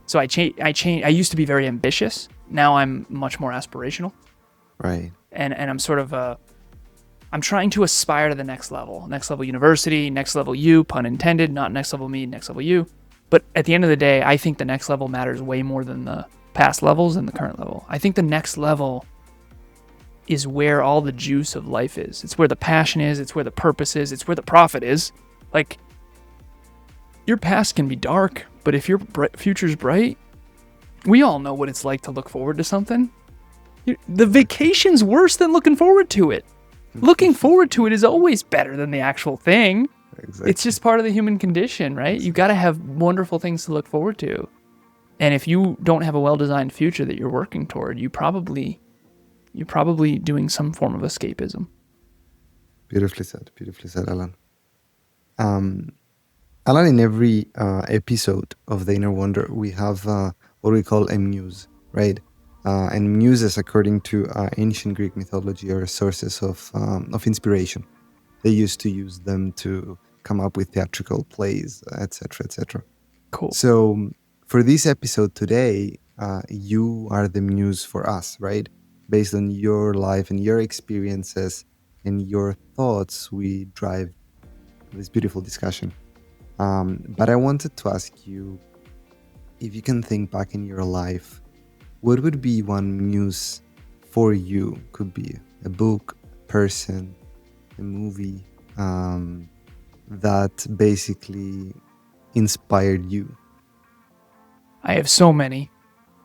So I used to be very ambitious. Now I'm much more aspirational. Right. And I'm sort of I'm trying to aspire to the next level. Next level university, next level you, pun intended, not next level me, next level you. But at the end of the day, I think the next level matters way more than the past levels and the current level. I think the next level is where all the juice of life is. It's where the passion is. It's where the purpose is. It's where the profit is. Like, your past can be dark, but if your future's bright, we all know what it's like to look forward to something. The vacation's worse than looking forward to it. Looking forward to it is always better than the actual thing. Exactly. It's just part of the human condition, right? You got to have wonderful things to look forward to. And if you don't have a well-designed future that you're working toward, you're probably doing some form of escapism. Beautifully said, Alan. Alan, in every episode of The Inner Wonder, we have what we call a muse, right? And muses, according to ancient Greek mythology, are sources of inspiration. They used to use them to come up with theatrical plays, etc., etc. Cool. So for this episode today, you are the muse for us, right? Based on your life and your experiences and your thoughts, we drive this beautiful discussion. But I wanted to ask you, if you can think back in your life, what would be one muse for you? Could be a book, a person, a movie, that basically inspired you. I have so many.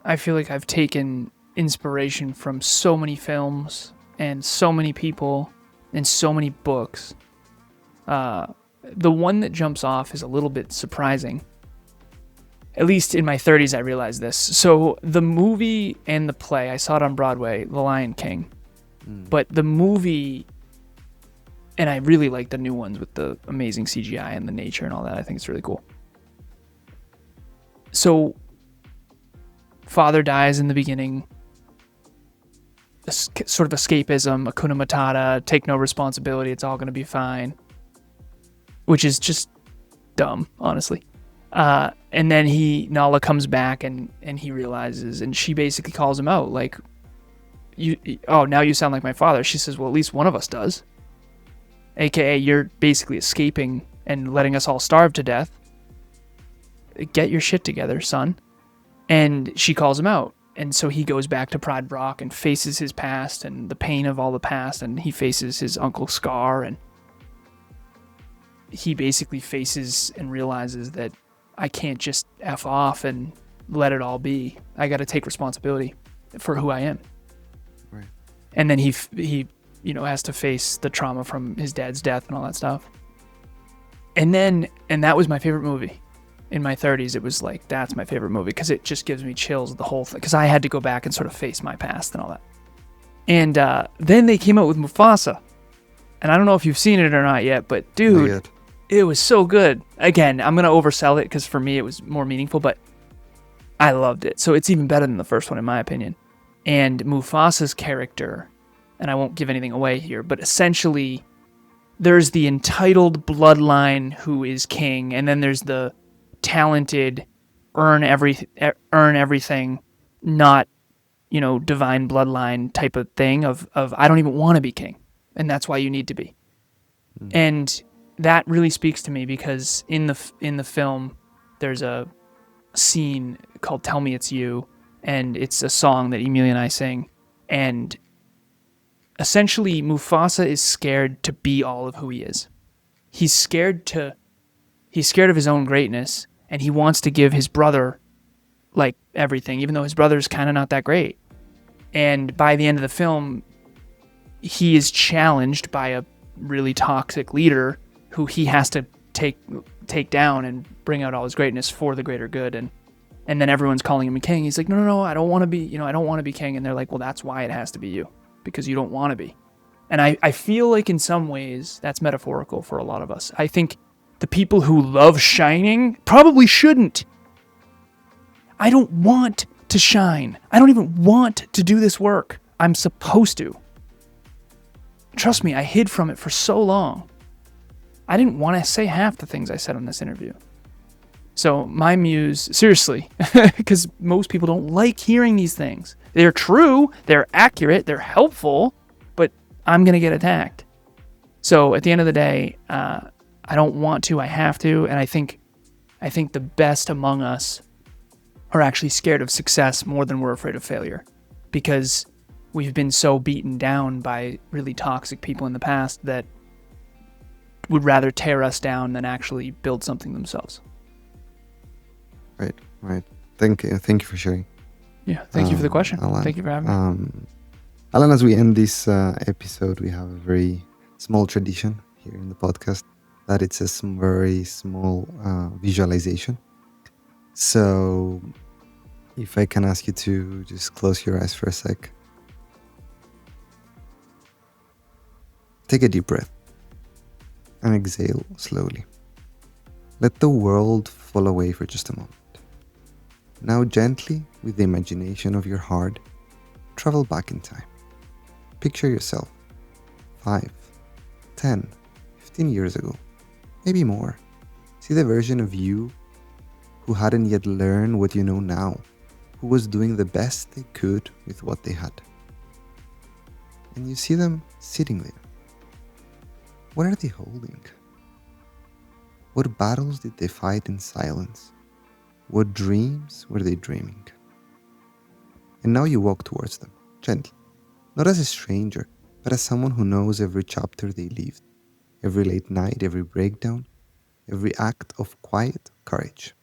I feel like I've taken inspiration from so many films and so many people and so many books. The one that jumps off is a little bit surprising. At least in my 30s, I realized this. So the movie and the play, I saw it on Broadway, The Lion King. But the movie, and I really like the new ones with the amazing CGI and the nature and all that. I think it's really cool. So, father dies in the beginning. Sort of escapism, Hakuna Matata, take no responsibility, it's all going to be fine. Which is just dumb, honestly. And then Nala comes back and he realizes, and she basically calls him out, like, now you sound like my father. She says, well, at least one of us does. AKA, you're basically escaping and letting us all starve to death. Get your shit together, son. And she calls him out. And so he goes back to Pride Rock and faces his past and the pain of all the past. And he faces his Uncle Scar. And he basically faces and realizes that I can't just F off and let it all be. I got to take responsibility for who I am. Right. And then he has to face the trauma from his dad's death and all that stuff. And that was my favorite movie. In my 30s, it was like, that's my favorite movie because it just gives me chills, the whole thing. Because I had to go back and sort of face my past and all that. And then they came out with Mufasa. And I don't know if you've seen it or not yet, but dude, it was so good. Again, I'm going to oversell it because for me it was more meaningful, but I loved it. So it's even better than the first one, in my opinion. And Mufasa's character, and I won't give anything away here, but essentially there's the entitled bloodline who is king, and then there's the talented earn everything, not divine bloodline type of thing of I don't even want to be king, and that's why you need to be. And that really speaks to me because in the film there's a scene called "Tell Me It's You," and it's a song that Emilia and I sing, and essentially Mufasa is scared to be all of who he is. He's scared of his own greatness, and he wants to give his brother like everything, even though his brother's kind of not that great. And by the end of the film, he is challenged by a really toxic leader who he has to take down and bring out all his greatness for the greater good. And then everyone's calling him a king. He's like, no, I don't want to be, I don't want to be king. And they're like, well, that's why it has to be you, because you don't want to be. And I feel like in some ways that's metaphorical for a lot of us. I think the people who love shining probably shouldn't. I don't want to shine. I don't even want to do this work. I'm supposed to. Trust me, I hid from it for so long. I didn't want to say half the things I said on this interview. So my muse, seriously, because most people don't like hearing these things. They're true, they're accurate, they're helpful, but I'm going to get attacked. So at the end of the day, I don't want to, I have to, and I think the best among us are actually scared of success more than we're afraid of failure, because we've been so beaten down by really toxic people in the past that would rather tear us down than actually build something themselves. Right. Thank you for sharing. Yeah, thank you for the question. Alan. Thank you for having me. Alan, as we end this episode, we have a very small tradition here in the podcast that it's a very small visualization. So if I can ask you to just close your eyes for a sec. Take a deep breath and exhale slowly. Let the world fall away for just a moment. Now gently, with the imagination of your heart, travel back in time. Picture yourself 5, 10, 15 years ago, maybe more. See the version of you who hadn't yet learned what you know now, who was doing the best they could with what they had. And you see them sitting there. What are they holding? What battles did they fight in silence? What dreams were they dreaming? And now you walk towards them, gently, not as a stranger, but as someone who knows every chapter they lived, every late night, every breakdown, every act of quiet courage.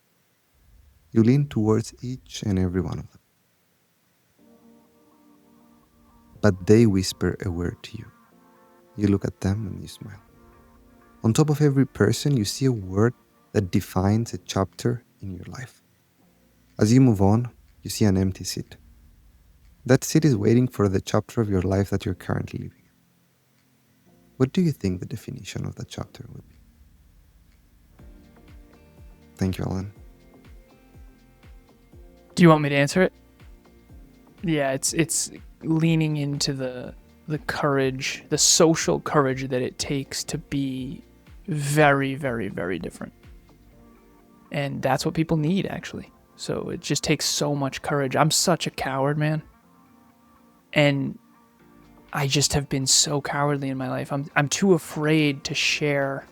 You lean towards each and every one of them. But they whisper a word to you. You look at them and you smile. On top of every person, you see a word that defines a chapter in your life. As you move on, you see an empty seat. That seat is waiting for the chapter of your life that you're currently living. What do you think the definition of that chapter would be? Thank you, Alan. Do you want me to answer it? Yeah, it's leaning into the courage, the social courage that it takes to be very, very, very different. And that's what people need, actually. So it just takes so much courage. I'm such a coward, man. And I just have been so cowardly in my life. I'm too afraid to share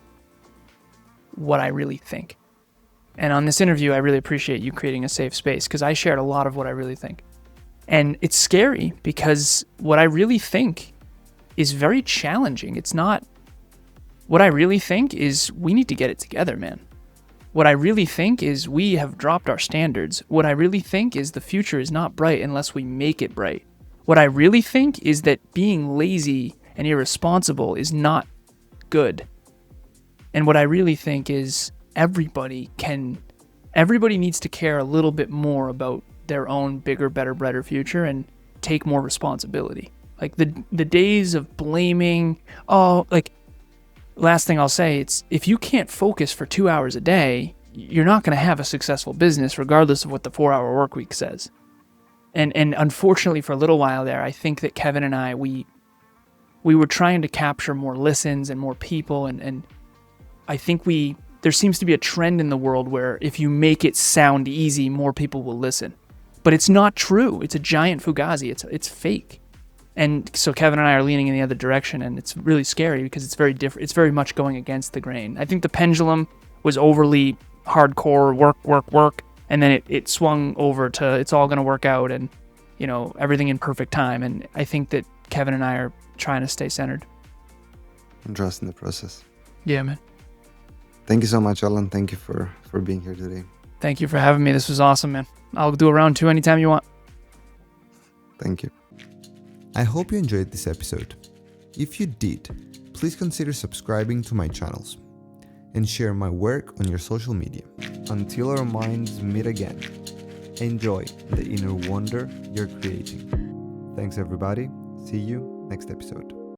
what I really think. And on this interview, I really appreciate you creating a safe space, because I shared a lot of what I really think. And it's scary because what I really think is very challenging. It's not... What I really think is we need to get it together, man. What I really think is we have dropped our standards. What I really think is the future is not bright unless we make it bright. What I really think is that being lazy and irresponsible is not good. And what I really think is everybody needs to care a little bit more about their own bigger, better, brighter future and take more responsibility. Like the days of blaming, last thing I'll say, it's if you can't focus for 2 hours a day, you're not going to have a successful business regardless of what the 4-hour work week says. And unfortunately for a little while there, I think that Kevin and I, we were trying to capture more listens and more people, and I think there seems to be a trend in the world where if you make it sound easy, more people will listen. but it's not true. It's a giant fugazi. It's fake. And so Kevin and I are leaning in the other direction, and it's really scary because it's very different. It's very much going against the grain. I think the pendulum was overly hardcore work, and then it swung over to it's all going to work out and, you know, everything in perfect time. And I think that Kevin and I are trying to stay centered. And trust in the process. Yeah, man. Thank you so much, Alan. Thank you for being here today. Thank you for having me. This was awesome, man. I'll do a round 2 anytime you want. Thank you. I hope you enjoyed this episode. If you did, please consider subscribing to my channels and share my work on your social media. Until our minds meet again, enjoy the inner wonder you're creating. Thanks everybody. See you next episode.